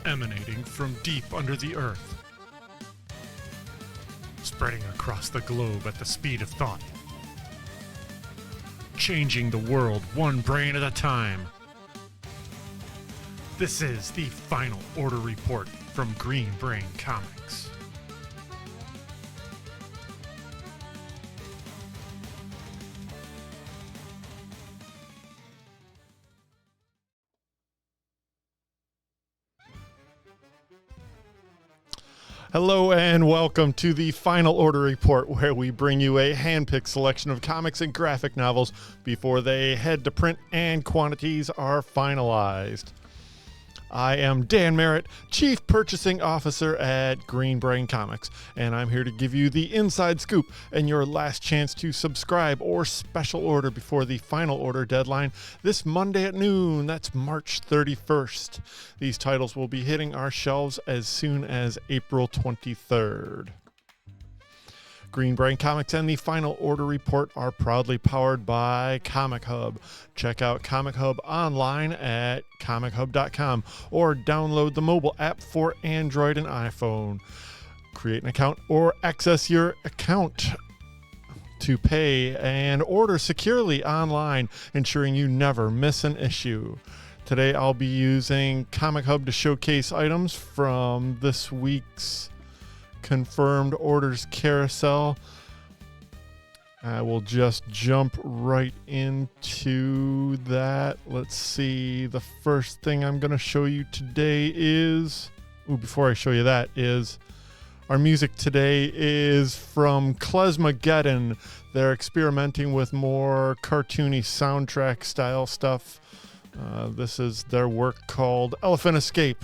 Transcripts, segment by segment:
Emanating from deep under the earth, spreading across the globe at the speed of thought, changing the world one brain at a time. This is the Final Order Report from Green Brain Comics. Hello and welcome to the Final Order Report, where we bring you a hand-picked selection of comics and graphic novels before they head to print and quantities are finalized. I am Dan Merritt, Chief Purchasing Officer at Green Brain Comics, and I'm here to give you the inside scoop and your last chance to subscribe or special order before the final order deadline this Monday at noon. That's March 31st. These titles will be hitting our shelves as soon as April 23rd. Green Brain Comics and the Final Order Report are proudly powered by Comichub. Check out Comichub online at comichub.com or download the mobile app for Android and iPhone. Create an account or access your account to pay and order securely online, ensuring you never miss an issue. Today I'll be using Comichub to showcase items from this week's confirmed orders carousel. I will just jump right into that. Let's see. The first thing I'm going to show you today is... before I show you that, is our music today is from Klezmageddon. They're experimenting with more cartoony soundtrack style stuff. This is their work called Elephant Escape.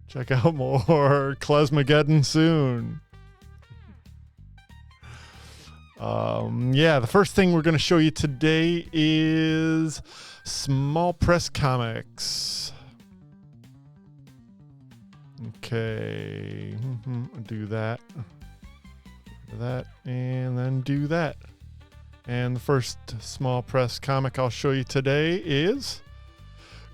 Check out more Klezmageddon soon. The first thing we're going to show you today is Small Press Comics. Okay, do that, and then do that. And the first Small Press comic I'll show you today is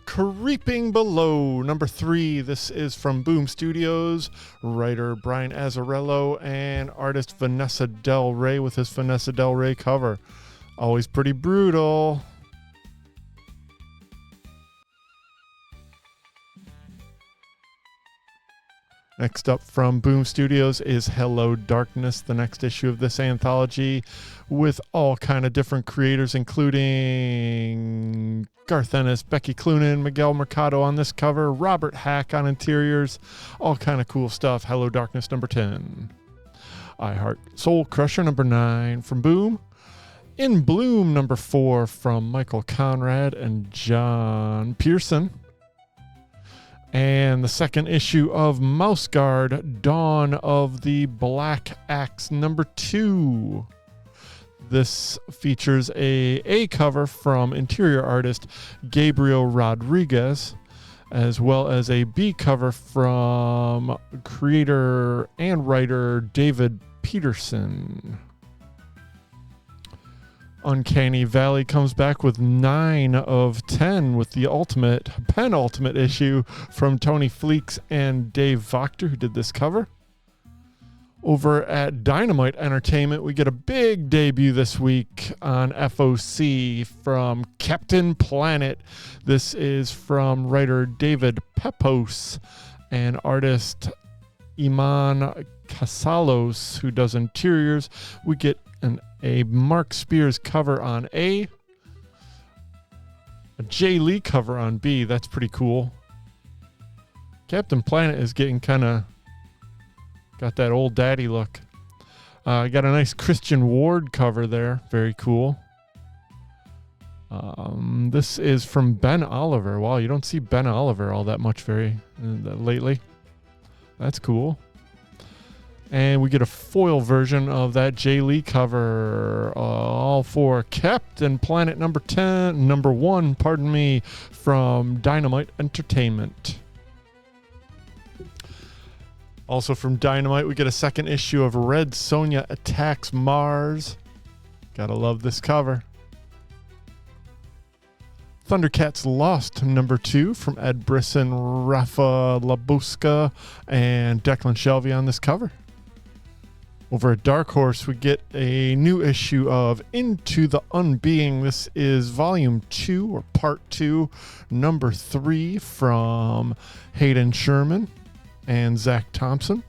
Creeping Below, number 3. This is from Boom Studios, writer Brian Azzarello and artist Vanessa Del Rey with his Vanessa Del Rey cover. Always pretty brutal. Next up from Boom Studios is Hello Darkness, the next issue of this anthology, with all kind of different creators, including Garth Ennis, Becky Cloonan, Miguel Mercado on this cover, Robert Hack on interiors, all kind of cool stuff. Hello Darkness, number 10. I Heart Soul Crusher, number 9 from Boom. In Bloom, number 4 from Michael Conrad and John Pearson. And the second issue of Mouse Guard, Dawn of the Black Axe, number 2. This features a cover from interior artist Gabriel Rodriguez, as well as a B cover from creator and writer David Peterson. Uncanny Valley comes back with 9 of 10 with the penultimate issue from Tony Fleeks and Dave Wachter, who did this cover. Over at Dynamite Entertainment, we get a big debut this week on FOC from Captain Planet. This is from writer David Pepos and artist Iman Casalos, who does interiors. We get a Mark Spears cover on A Jay Lee cover on B. That's pretty cool. Captain Planet is getting kind of got that old daddy look. Got a nice Christian Ward cover there. Very cool. This is from Ben Oliver. Wow, you don't see Ben Oliver all that much lately. That's cool. And we get a foil version of that Jay Lee cover, all for Captain Planet number 1, from Dynamite Entertainment. Also from Dynamite, we get a second issue of Red Sonja Attacks Mars. Gotta love this cover. Thundercats Lost #2 from Ed Brisson, Rafa Labuska, and Declan Shelby on this cover. Over at Dark Horse, we get a new issue of Into the Unbeing. This is Volume 2 or Part 2, #3 from Hayden Sherman and Zach Thompson.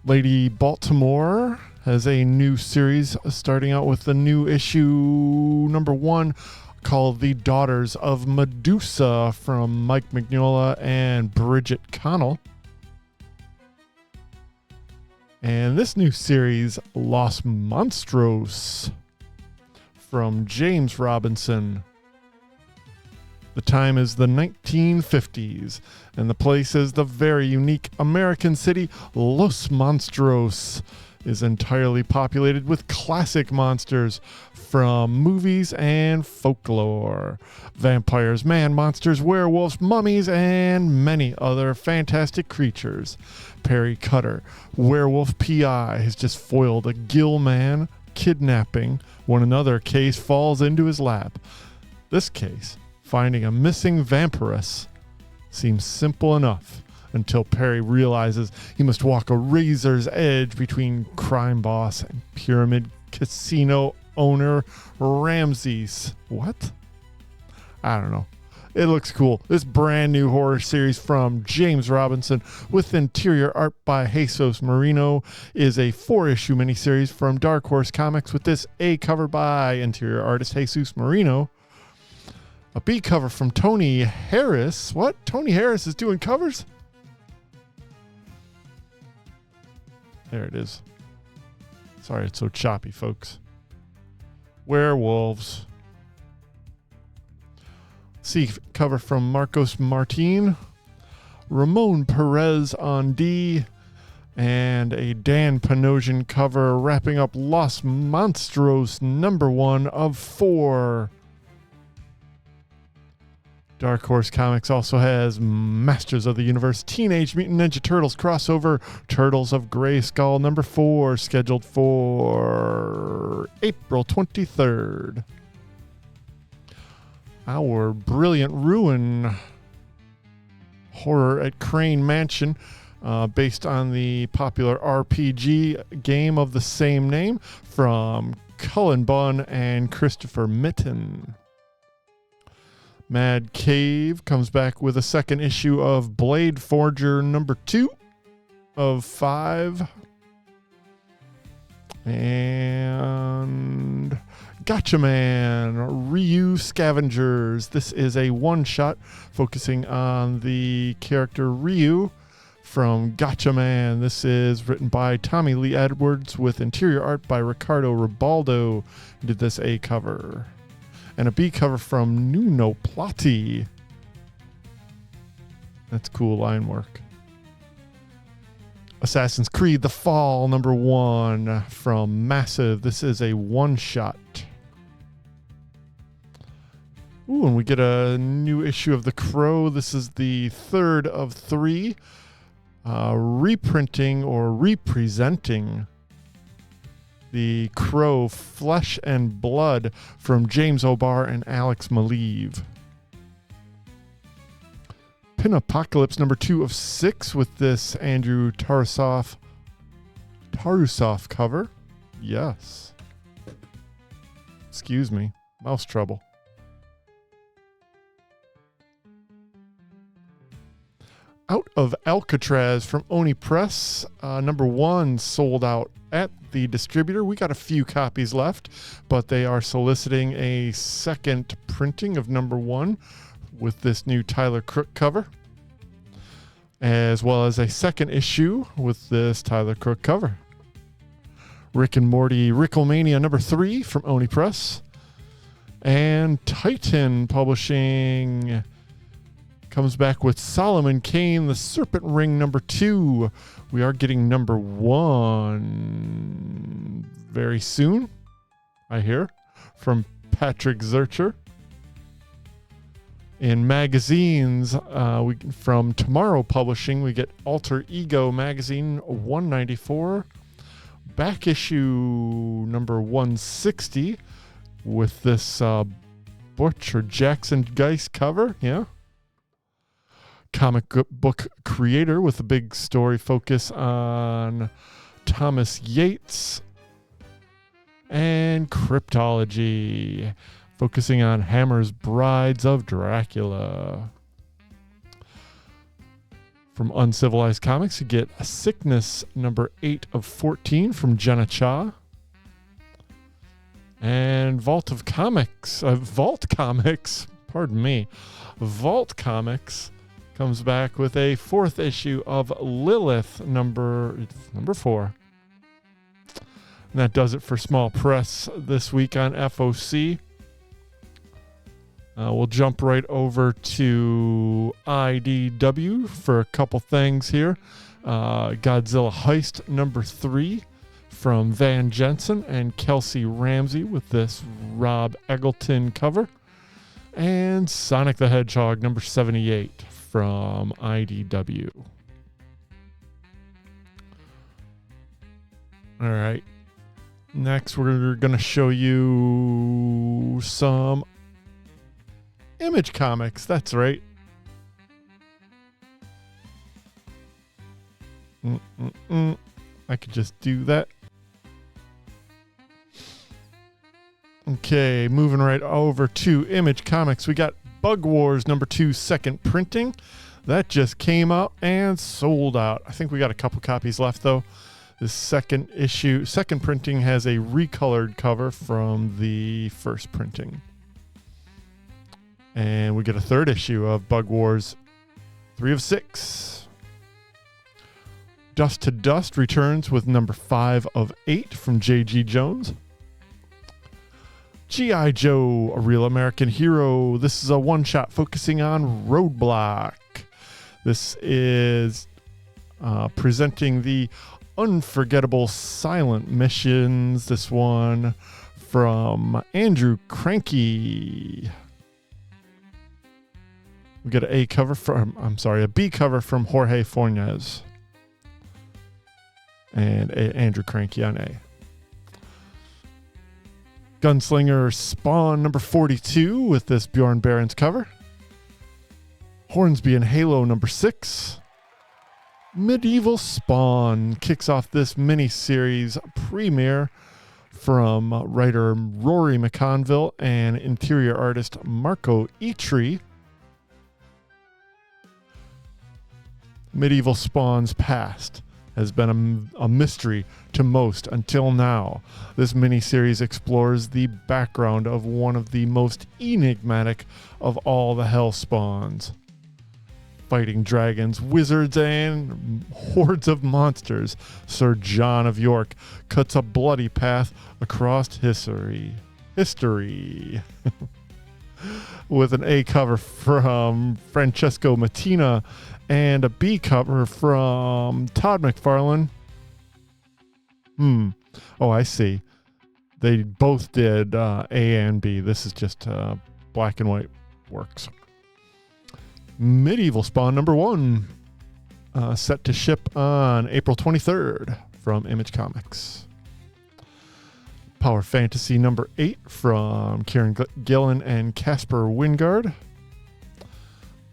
Lady Baltimore has a new series starting out with the new issue #1 called The Daughters of Medusa from Mike Mignola and Bridget Connell. And this new series, Los Monstros from James Robinson. The time is the 1950s, and the place is the very unique American city Los Monstros. Is entirely populated with classic monsters from movies and folklore. Vampires, man monsters, werewolves, mummies, and many other fantastic creatures. Perry Cutter, werewolf PI, has just foiled a gill man kidnapping when another case falls into his lap. This case, finding a missing vampiress, seems simple enough. Until Perry realizes he must walk a razor's edge between crime boss and pyramid casino owner Ramses. What? I don't know. It looks cool. This brand new horror series from James Robinson with interior art by Jesus Marino is a 4-issue miniseries from Dark Horse Comics with this A cover by interior artist Jesus Marino. A B cover from Tony Harris. What? Tony Harris is doing covers? There it is. Sorry it's so choppy, folks. Werewolves. C cover from Marcos Martin. Ramon Perez on D. And a Dan Panosian cover wrapping up Los Monstros #1 of 4. Dark Horse Comics also has Masters of the Universe Teenage Mutant Ninja Turtles crossover Turtles of Grayskull #4 scheduled for April 23rd. Our Brilliant Ruin horror at Crane Mansion, based on the popular RPG game of the same name from Cullen Bunn and Christopher Mitten. Mad Cave comes back with a second issue of Blade Forger #2 of 5. And Gotcha Man, Ryu Scavengers. This is a one-shot focusing on the character Ryu from Gotcha Man. This is written by Tommy Lee Edwards with interior art by Ricardo Ribaldo. Did this A cover. And a B cover from Nuno Platti. That's cool line work. Assassin's Creed The Fall #1 from Massive. This is a one-shot. Ooh, and we get a new issue of The Crow. This is the 3rd of 3. Reprinting or representing The Crow Flesh and Blood from James O'Barr and Alex Maleev. Pin-Apocalypse #2 of 6 with this Andrew Tarasov cover. Yes. Excuse me. Mouse trouble. Out of Alcatraz from Oni Press. #1 sold out at the distributor. We got a few copies left, but they are soliciting a second printing of #1 with this new Tyler Crook cover, as well as a second issue with this Tyler Crook cover. Rick and Morty Ricklemania #3 from Oni Press. And Titan Publishing comes back with Solomon Kane, The Serpent Ring #2. We are getting #1 very soon, I hear, from Patrick Zurcher. In magazines, from Tomorrow Publishing, we get Alter Ego Magazine 194, back issue number 160 with this Butch or Jackson Geist cover. Yeah. Comic book creator with a big story focus on Thomas Yates. And Cryptology, focusing on Hammer's Brides of Dracula. From Uncivilized Comics, you get Sickness number 8 of 14 from Jenna Cha. And Vault Comics, comes back with a 4th issue of Lilith number 4. And that does it for small press this week on FOC. We'll jump right over to IDW for a couple things here. Godzilla Heist number 3 from Van Jensen and Kelsey Ramsey with this Rob Eggleton cover. And Sonic the Hedgehog number 78 from IDW. All right. Next, we're going to show you some Image Comics. That's right. I could just do that. Okay, moving right over to Image Comics. We got Bug Wars number 2 second printing. That just came out and sold out. I think we got a couple copies left though. The second printing has a recolored cover from the first printing. And we get a 3rd issue of Bug Wars 3 of 6. Dust to Dust returns with number 5 of 8 from J.G. Jones. G.I. Joe, A Real American Hero. This is a one-shot focusing on Roadblock. This is presenting the unforgettable silent missions. This one from Andrew Cranky. We get a B cover from Jorge Fornes. And Andrew Cranky on A. Gunslinger Spawn number 42 with this Bjorn Barons cover. Hornsby and Halo number 6. Medieval Spawn kicks off this mini-series premiere from writer Rory McConville and interior artist Marco Itri. Medieval Spawn's past has been a mystery to most until now. This miniseries explores the background of one of the most enigmatic of all the Hell Spawns. Fighting dragons, wizards, and hordes of monsters, Sir John of York cuts a bloody path across history. With an A cover from Francesco Mattina and a B cover from Todd McFarlane. Oh, I see. They both did A and B. This is just black and white works. Medieval Spawn number 1, set to ship on April 23rd from Image Comics. Power Fantasy number 8 from Kieran Gillen and Casper Wingard.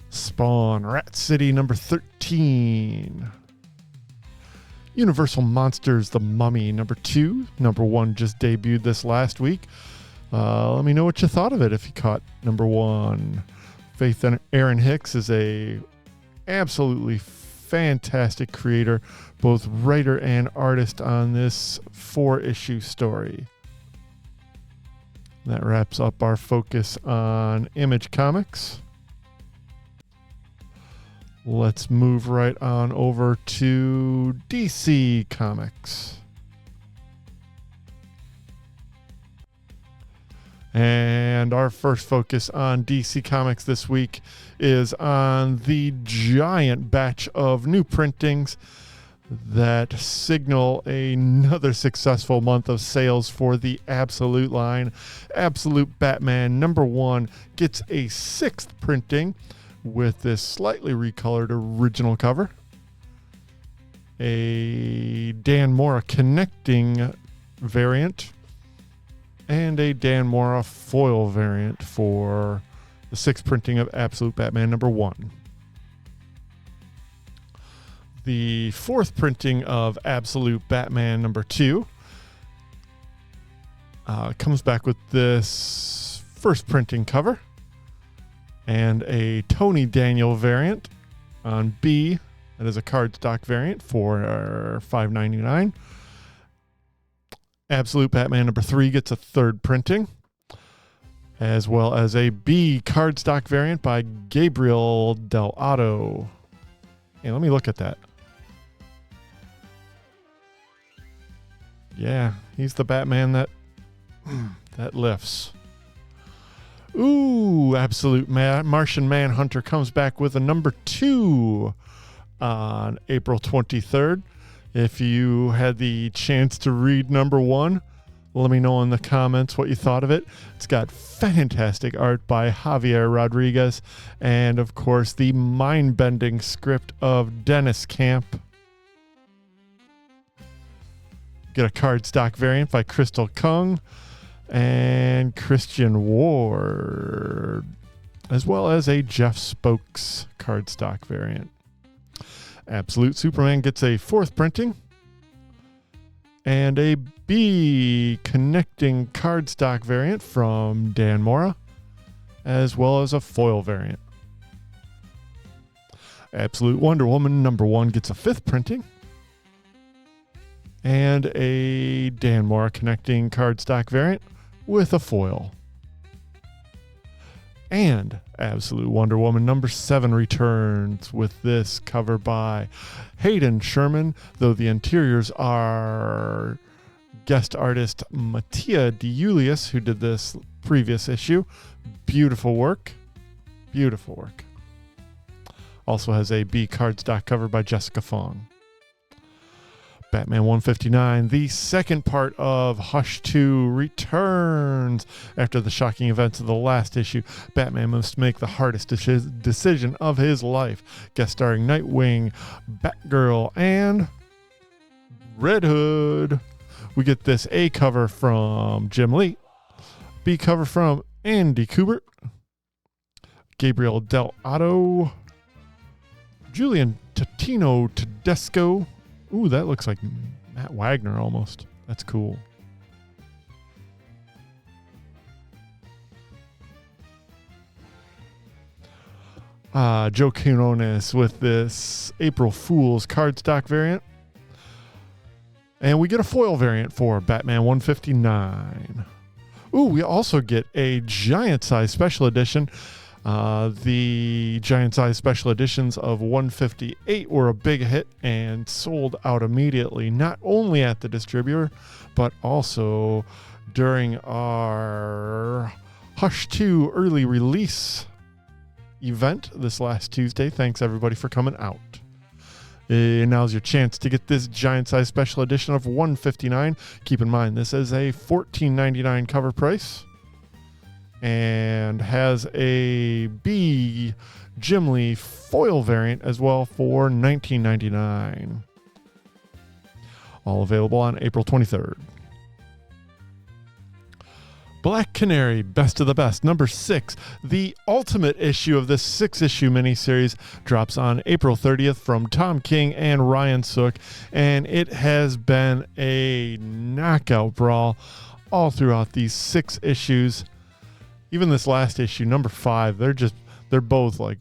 Spawn Rat City number 13. Universal Monsters The Mummy number 2. Number 1 just debuted this last week. Let me know what you thought of it if you caught number 1. Faith Aaron Hicks is a absolutely fantastic creator, both writer and artist on this 4-issue story. That wraps up our focus on Image Comics. Let's move right on over to DC Comics. And our first focus on DC Comics this week is on the giant batch of new printings that signal another successful month of sales for the Absolute line. Absolute Batman number 1 gets a 6th printing with this slightly recolored original cover. a Dan Mora connecting variant, and a Dan Mora foil variant for the 6th printing of Absolute Batman #1. The 4th printing of Absolute Batman #2 comes back with this 1st printing cover and a Tony Daniel variant on B. That is a cardstock variant for $5.99. Absolute Batman #3 gets a 3rd printing, as well as a B cardstock variant by Gabriel Del Otto. Hey, let me look at that. Yeah, he's the Batman that lifts. Ooh, Absolute Martian Manhunter comes back with a #2 on April 23rd. If you had the chance to read #1, let me know in the comments what you thought of it. It's got fantastic art by Javier Rodriguez, and of course the mind-bending script of Dennis Camp. Get a cardstock variant by Crystal Kung and Christian Ward, as well as a Jeff Spokes cardstock variant. Absolute Superman gets a 4th printing and a B connecting cardstock variant from Dan Mora, as well as a foil variant. Absolute Wonder Woman #1 gets a 5th printing and a Dan Mora connecting cardstock variant with a foil. And Absolute Wonder Woman #7 returns with this cover by Hayden Sherman, though the interiors are guest artist Mattia DeJulius, who did this previous issue. Beautiful work. Beautiful work. Also has a B cardstock cover by Jessica Fong. Batman 159, the 2nd part of Hush 2, returns. After the shocking events of the last issue, Batman must make the hardest decision of his life. Guest starring Nightwing, Batgirl, and Red Hood. We get this A cover from Jim Lee, B cover from Andy Kubert, Gabriel Del Otto, Julian Totino Tedesco. Ooh, that looks like Matt Wagner almost. That's cool. Joe Quinones with this April Fool's cardstock variant. And we get a foil variant for Batman 159. Ooh, we also get a giant size special edition. The giant size special editions of 158 were a big hit and sold out immediately, not only at the distributor, but also during our Hush 2 early release event this last Tuesday. Thanks everybody for coming out. Now's your chance to get this giant size special edition of 159. Keep in mind, this is a $14.99 cover price, and has a B Jim Lee foil variant as well for $19.99. All available on April 23rd. Black Canary, Best of the Best, #6. The ultimate issue of this 6-issue miniseries drops on April 30th from Tom King and Ryan Sook, and it has been a knockout brawl all throughout these 6 issues. Even this last issue, #5, they're both like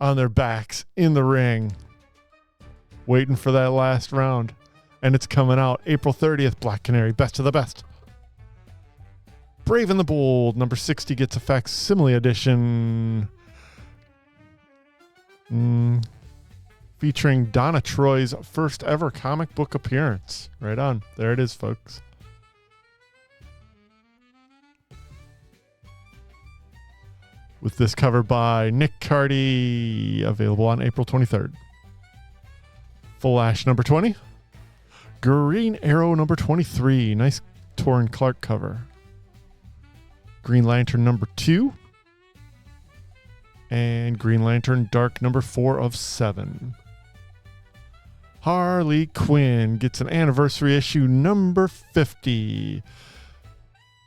on their backs in the ring, waiting for that last round. And it's coming out April 30th, Black Canary, Best of the Best. Brave and the Bold, #60 gets a facsimile edition. Featuring Donna Troy's first ever comic book appearance. Right on. There it is, folks. With this cover by Nick Cardy, available on April 23rd. Flash #20. Green Arrow #23. Nice Torrin Clark cover. Green Lantern #2. And Green Lantern Dark #4 of 7. Harley Quinn gets an anniversary issue number 50.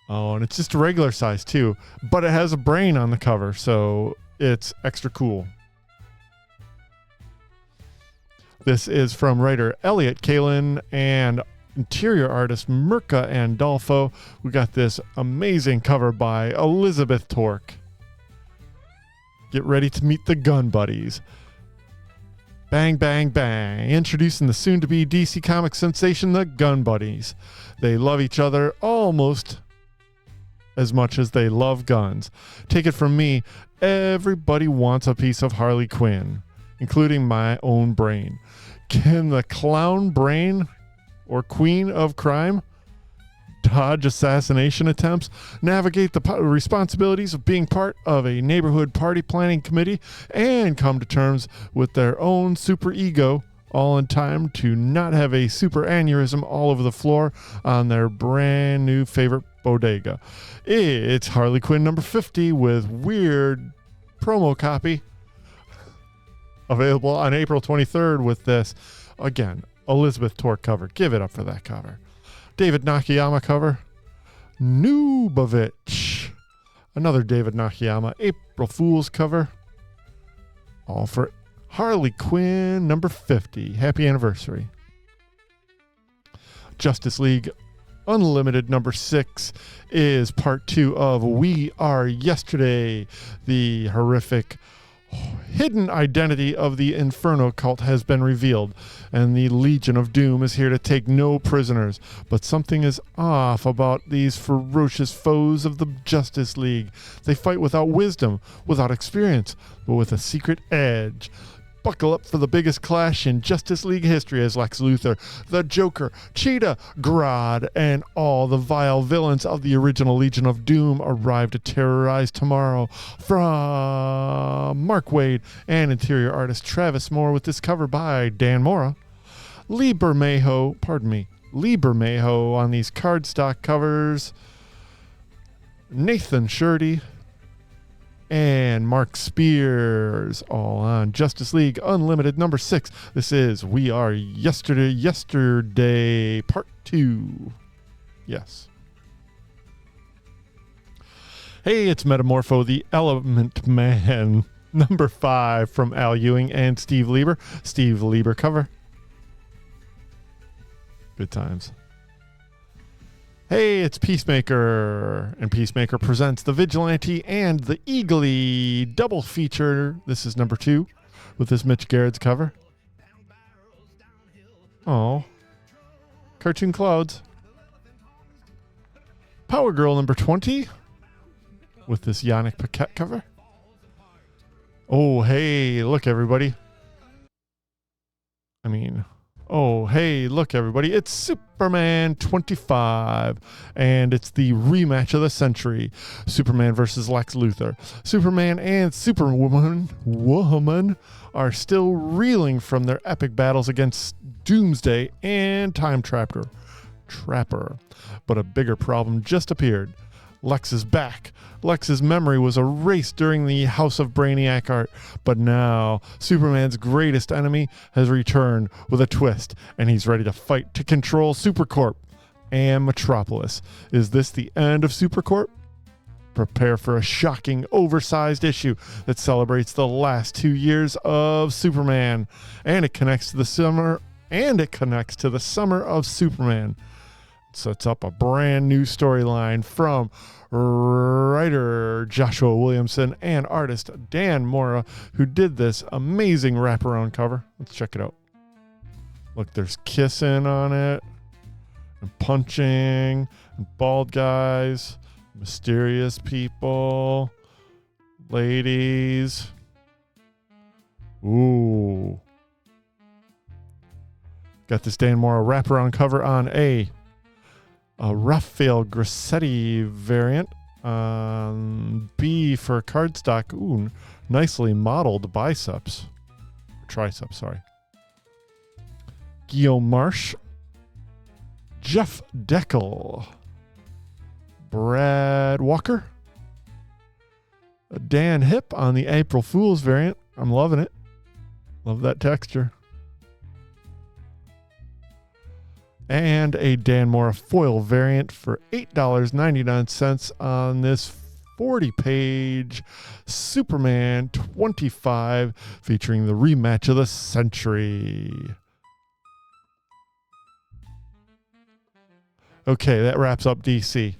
Oh, and it's just a regular size too, but it has a brain on the cover, so it's extra cool. This is from writer Elliot Kalin and interior artist Mirka Andolfo. We got this amazing cover by Elizabeth Torque. Get ready to meet the gun buddies. Bang, bang, bang. Introducing the soon-to-be DC Comics sensation, the Gun Buddies. They love each other almost as much as they love guns. Take it from me, everybody wants a piece of Harley Quinn, including my own brain. Can the clown brain or queen of crime dodge assassination attempts, navigate the responsibilities of being part of a neighborhood party planning committee, and come to terms with their own super ego, all in time to not have a super aneurysm all over the floor on their brand new favorite bodega? It's Harley Quinn number 50 with weird promo copy. Available on April 23rd with this, again, Elizabeth Torque cover. Give it up for that cover. David Nakayama cover. Nubavitch. Another David Nakayama April Fool's cover. All for Harley Quinn number 50. Happy anniversary. Justice League Unlimited number 6 is part 2 of We Are Yesterday. The horrific hidden identity of the Inferno cult has been revealed, and the Legion of Doom is here to take no prisoners. But something is off about these ferocious foes of the Justice League. They fight without wisdom, without experience, but with a secret edge. Buckle up for the biggest clash in Justice League history as Lex Luthor, the Joker, Cheetah, Grodd, and all the vile villains of the original Legion of Doom arrive to terrorize tomorrow. From Mark Waid and interior artist Travis Moore, with this cover by Dan Mora. Lee Bermejo on these cardstock covers. Nathan Shirty and Mark Spears, all on Justice League Unlimited number 6. This is We Are Yesterday part 2. Yes. Hey, it's Metamorpho, the Element Man, number 5 from Al Ewing and Steve Lieber. Steve Lieber cover. Good times. Hey, it's Peacemaker, and Peacemaker presents The Vigilante and The Eagly double feature. This is number 2 with this Mitch Gerrard's cover. Oh, cartoon clouds. Power Girl number 20 with this Yannick Paquette cover. Oh, hey, look, everybody. Oh, hey, look, everybody. It's Superman 25, and it's the rematch of the century. Superman versus Lex Luthor. Superman and Superwoman are still reeling from their epic battles against Doomsday and Time Trapper. But a bigger problem just appeared. Lex is back. Lex's memory was erased during the House of Brainiac art, but now Superman's greatest enemy has returned with a twist, and he's ready to fight to control Supercorp and Metropolis. Is this the end of Supercorp? Prepare for a shocking, oversized issue that celebrates the last 2 years of Superman, and it connects to the summer of Superman. Sets up a brand new storyline from writer Joshua Williamson and artist Dan Mora, who did this amazing wraparound cover. Let's check it out. Look, there's kissing on it, and punching, and bald guys, mysterious people, ladies. Ooh. Got this Dan Mora wraparound cover on a Raphael Grassetti variant. B for cardstock. Ooh, nicely modeled biceps. Triceps, sorry. Guillaume Marsh. Jeff Deckel. Brad Walker. Dan Hip on the April Fool's variant. I'm loving it. Love that texture. and a Dan Mora foil variant for $8.99 on this 40-page Superman 25 featuring the rematch of the century. Okay, that wraps up DC.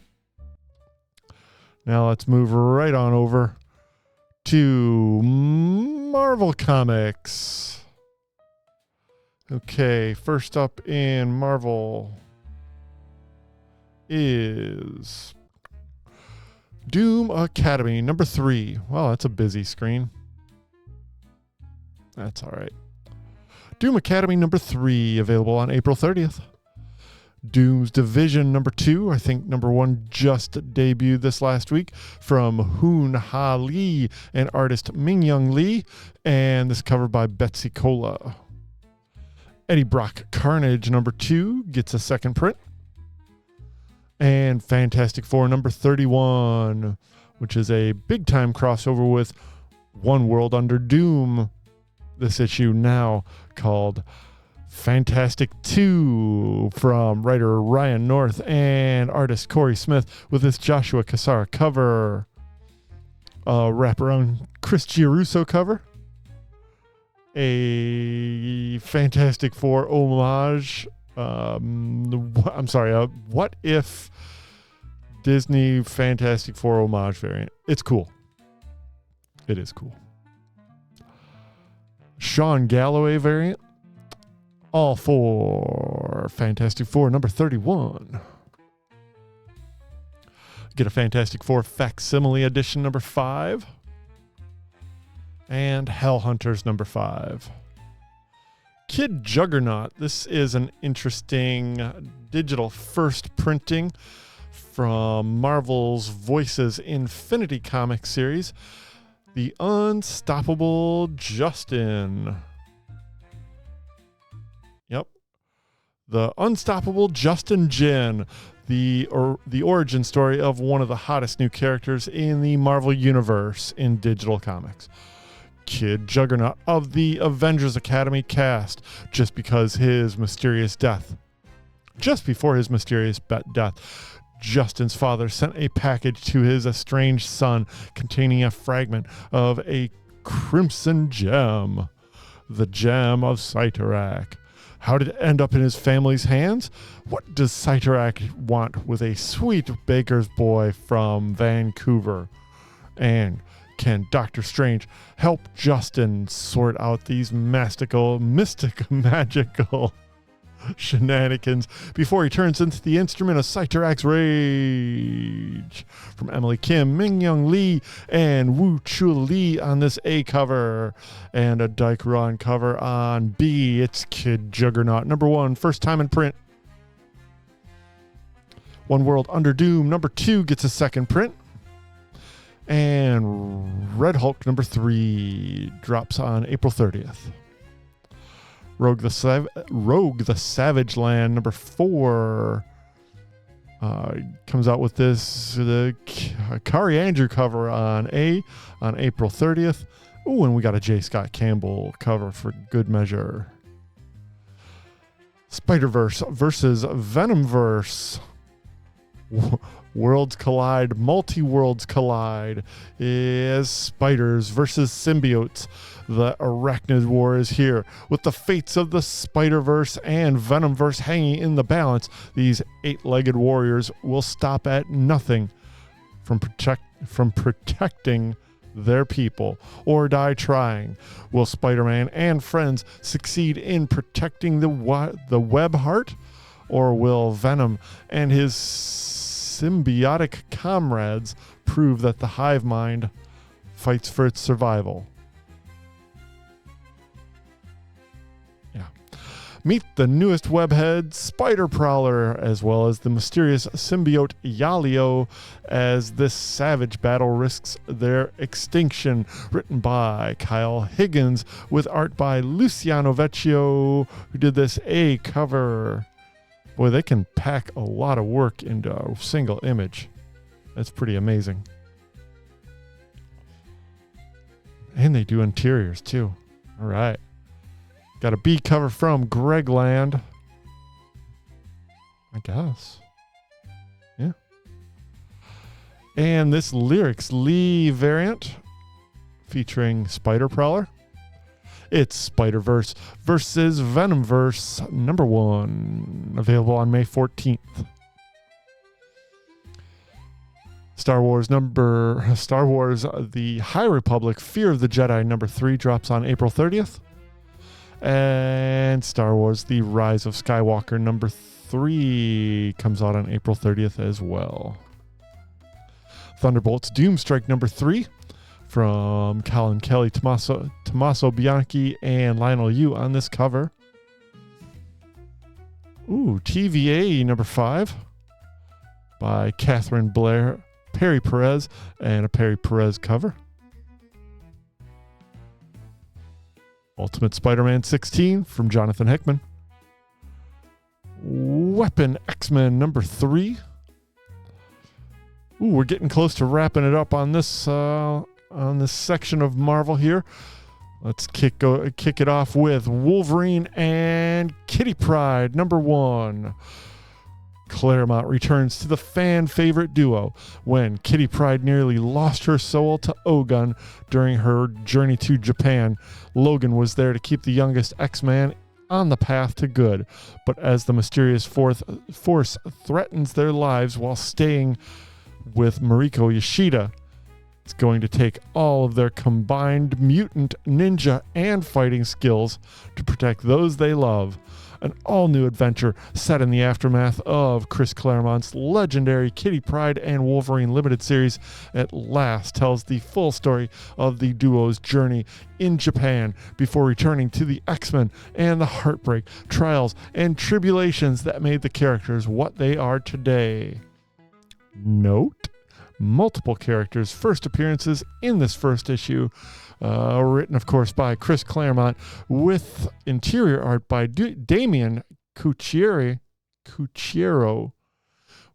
Now let's move right on over to Marvel Comics. Okay, first up in Marvel is Doom Academy number 3. Well, that's a busy screen. That's all right. Doom Academy number 3, available on April 30th. Doom's Division number 2, I think number 1 just debuted this last week, from Hoon Ha Lee and artist Ming-Young Lee, and this covered by Betsy Cola. Eddie Brock Carnage number 2 gets a second print. And Fantastic Four number 31, which is a big-time crossover with One World Under Doom. This issue now called Fantastic 2 from writer Ryan North and artist Corey Smith with this Joshua Cassara cover. Wraparound Chris Giarrusso cover. A Fantastic Four homage. What if Disney Fantastic Four homage variant? It's cool. It is cool. Sean Galloway variant. All for Fantastic Four number 31. Get a Fantastic Four facsimile edition number 5. And Hell Hunters number 5. Kid Juggernaut. This is an interesting digital first printing from Marvel's Voices Infinity Comics series. The Unstoppable Justin. Yep. The Unstoppable Justin Jin. The origin story of one of the hottest new characters in the Marvel Universe in digital comics. Kid Juggernaut of the Avengers Academy cast, just before his mysterious death, Justin's father sent a package to his estranged son containing a fragment of a crimson gem, the gem of Cyttorak. How did it end up in his family's hands? What does Cyttorak want with a sweet baker's boy from Vancouver? And can Doctor Strange help Justin sort out these mystical shenanigans before he turns into the instrument of Cyttorak's rage? From Emily Kim, Ming-Young Lee, and Wu Chu Lee on this A cover, and a Dyke Ron cover on B. It's Kid Juggernaut number 1, first time in print. One World Under Doom number 2 gets a second print. And Red Hulk number 3 drops on April 30th. Rogue the Savage Land number 4 comes out with the Kari Andrew cover on April 30th. Ooh, and we got a J. Scott Campbell cover for good measure. Spider-Verse versus Venomverse. Worlds collide, multi-worlds collide. Is spiders versus symbiotes. The Arachnid War is here. With the fates of the Spider-Verse and Venomverse hanging in the balance, these 8-legged warriors will stop at nothing from protecting their people, or die trying. Will Spider-Man and friends succeed in protecting the web heart, or will Venom and his symbiotic comrades prove that the hive mind fights for its survival? Meet the newest webhead, Spider Prowler, as well as the mysterious symbiote Yalio, as this savage battle risks their extinction. Written by Kyle Higgins, with art by Luciano Vecchio, who did this A cover. Boy, they can pack a lot of work into a single image. That's pretty amazing. And they do interiors, too. All right. Got a B cover from Greg Land. I guess. Yeah. And this Lyrics Lee variant featuring Spider Prowler. It's Spider-Verse versus Venomverse #1, available on May 14th. Star Wars The High Republic Fear of the Jedi #3 drops on April 30th. And Star Wars The Rise of Skywalker #3 comes out on April 30th as well. Thunderbolts Doomstrike #3 from Colin Kelly, Tommaso Bianchi, and Lionel Yu on this cover. Ooh, TVA #5 by Catherine Blair, Perry Perez, and a Perry Perez cover. Ultimate Spider-Man 16 from Jonathan Hickman. Weapon X-Men #3. Ooh, we're getting close to wrapping it up on this section of Marvel here. Let's kick it off with Wolverine and Kitty Pryde #1. Claremont returns to the fan favorite duo when Kitty Pryde nearly lost her soul to Ogun during her journey to Japan. Logan was there to keep the youngest X-Man on the path to good, but as the mysterious force threatens their lives while staying with Mariko Yoshida, it's going to take all of their combined mutant, ninja, and fighting skills to protect those they love. An all-new adventure set in the aftermath of Chris Claremont's legendary Kitty Pryde and Wolverine limited series at last tells the full story of the duo's journey in Japan before returning to the X-Men and the heartbreak, trials, and tribulations that made the characters what they are today. Note: multiple characters' first appearances in this first issue, written, of course, by Chris Claremont, with interior art by Damian Cucchiero,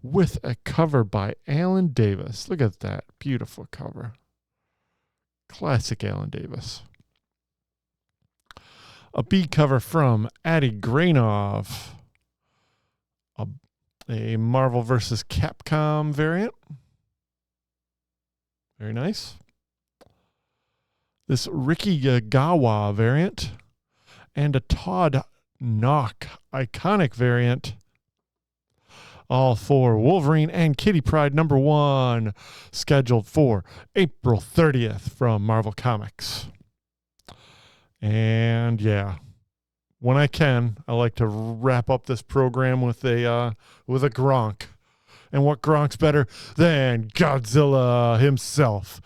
with a cover by Alan Davis. Look at that beautiful cover. Classic Alan Davis. A B cover from Adi Grainov. A Marvel vs. Capcom variant. Very nice. This Ricky Gawa variant. And a Todd Knock iconic variant. All for Wolverine and Kitty Pryde #1. Scheduled for April 30th from Marvel Comics. And yeah, when I can, I like to wrap up this program with a Gronk. And what Gronk's better than Godzilla himself?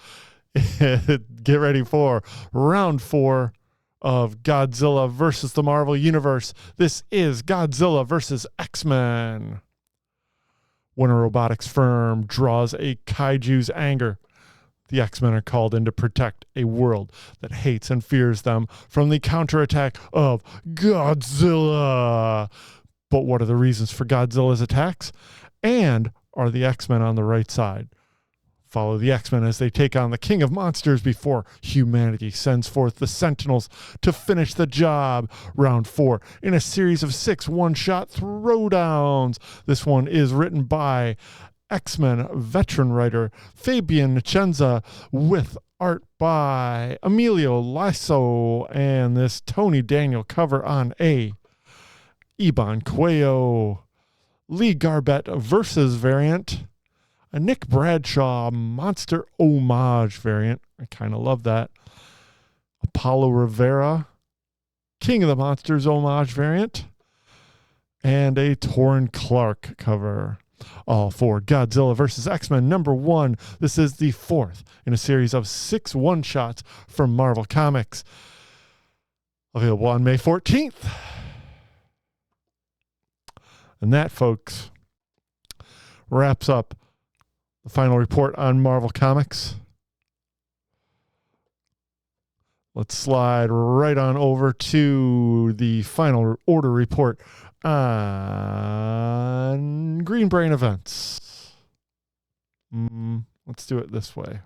Get ready for round 4 of Godzilla versus the Marvel Universe. This is Godzilla versus X-Men. When a robotics firm draws a kaiju's anger, the X-Men are called in to protect a world that hates and fears them from the counterattack of Godzilla. But what are the reasons for Godzilla's attacks? And are the X-Men on the right side? Follow the X-Men as they take on the King of Monsters before humanity sends forth the Sentinels to finish the job. Round 4 in a series of 6 one-shot throwdowns. This one is written by X-Men veteran writer Fabian Nicenza with art by Emilio Lasso and this Tony Daniel cover on a Iban Cuello Lee Garbett versus variant, a Nick Bradshaw monster homage variant. I kind of love that. Apollo Rivera King of the Monsters homage variant, and a Torrin Clark cover. All for Godzilla vs. X-Men #1. This is the 4th in a series of 6 one-shots from Marvel Comics. Available on May 14th. And that, folks, wraps up the final report on Marvel Comics. Let's slide right on over to the final order report on Green Brain events. Let's do it this way.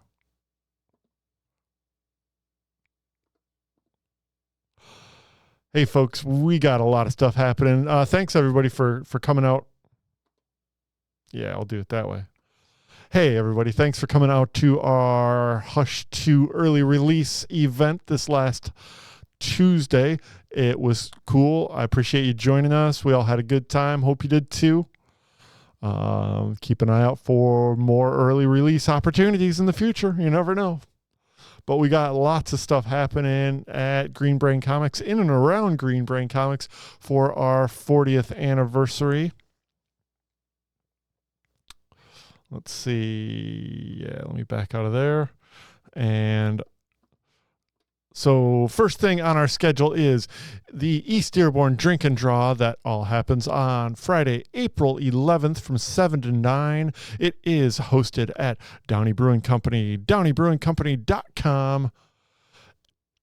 Hey, folks, we got a lot of stuff happening. Thanks, everybody, for coming out Yeah, I'll do it that way. Hey, everybody. Thanks for coming out to our Hush 2 early release event this last Tuesday. It was cool. I appreciate you joining us. We all had a good time. Hope you did too. Keep an eye out for more early release opportunities in the future. You never know. But we got lots of stuff happening at Green Brain Comics, in and around Green Brain Comics, for our 40th anniversary. Let's see. Yeah, let me back out of there. And so first thing on our schedule is the East Dearborn Drink and Draw. That all happens on Friday, April 11th from 7 to 9. It is hosted at Downey Brewing Company, downeybrewingcompany.com.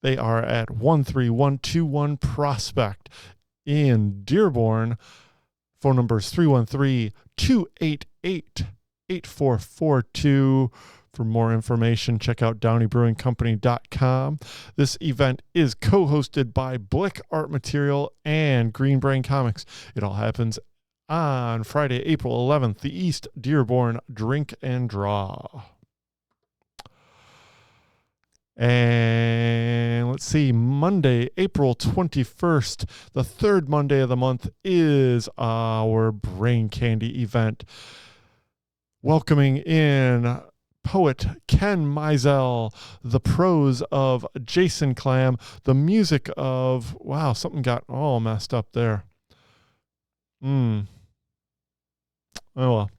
They are at 13121 Prospect in Dearborn. Phone number is 313-288-8442. For more information, check out downeybrewingcompany.com. This event is co-hosted by Blick Art Material and Green Brain Comics. It all happens on Friday, April 11th, the East Dearborn Drink and Draw. And let's see, Monday, April 21st, the third Monday of the month, is our Brain Candy event. Welcoming in poet Ken Mizell, the prose of Jason Clam, the music of, wow, something got all messed up there. Oh well.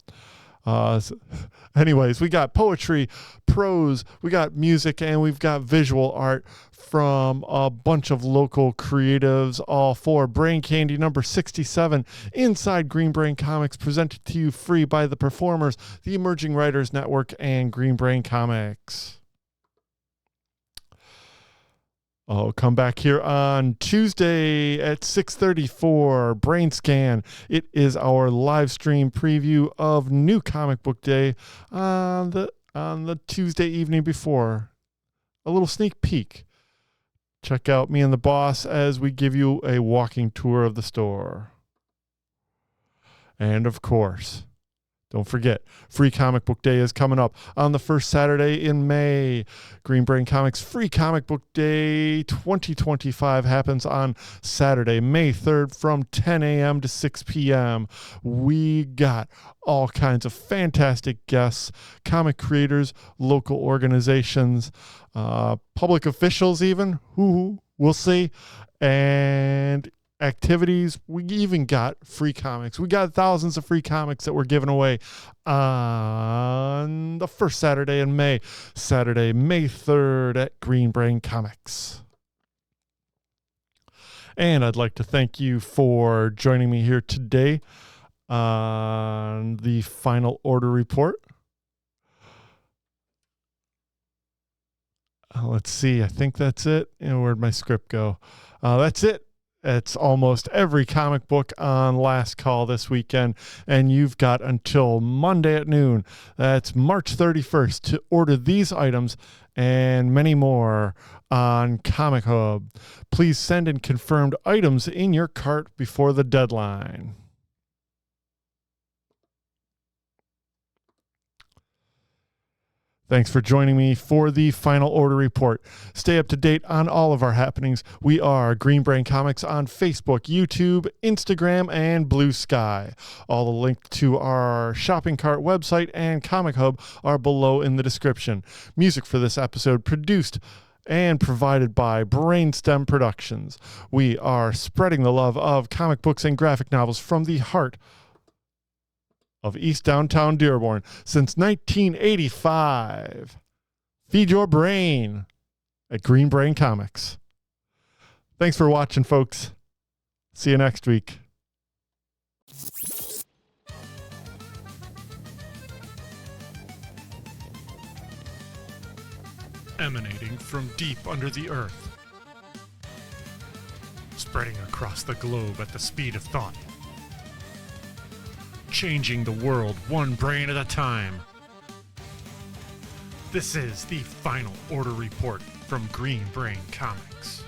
Anyways, we got poetry, prose, we got music, and we've got visual art from a bunch of local creatives, all for Brain Candy number 67 inside Green Brain Comics, presented to you free by the performers, the Emerging Writers Network, and Green Brain Comics. Oh, come back here on Tuesday at 6:30 for Brain Scan. It is our live stream preview of New Comic Book Day on the Tuesday evening before. A little sneak peek. Check out me and the boss as we give you a walking tour of the store. And of course, don't forget, Free Comic Book Day is coming up on the first Saturday in May. Green Brain Comics Free Comic Book Day 2025 happens on Saturday, May 3rd from 10 a.m. to 6 p.m. We got all kinds of fantastic guests, comic creators, local organizations, public officials even, who we'll see, and activities. We even got free comics. We got thousands of free comics that we're giving away on the first Saturday in May, Saturday, May 3rd at Green Brain Comics. And I'd like to thank you for joining me here today on the Final Order Report. Let's see. I think that's it. Where'd my script go? That's it. It's almost every comic book on Last Call this weekend, and you've got until Monday at noon. That's March 31st to order these items and many more on Comichub. Please send in confirmed items in your cart before the deadline. Thanks for joining me for the Final Order Report. Stay up to date on all of our happenings. We are Green Brain Comics on Facebook, YouTube, Instagram, and Blue Sky. All the links to our shopping cart website and Comichub are below in the description. Music for this episode produced and provided by Brainstem Productions. We are spreading the love of comic books and graphic novels from the heart of East Downtown Dearborn since 1985. Feed your brain at Green Brain Comics. Thanks for watching, folks. See you next week. Emanating from deep under the earth, spreading across the globe at the speed of thought, changing the world one brain at a time. This is the Final Order Report from Green Brain Comics.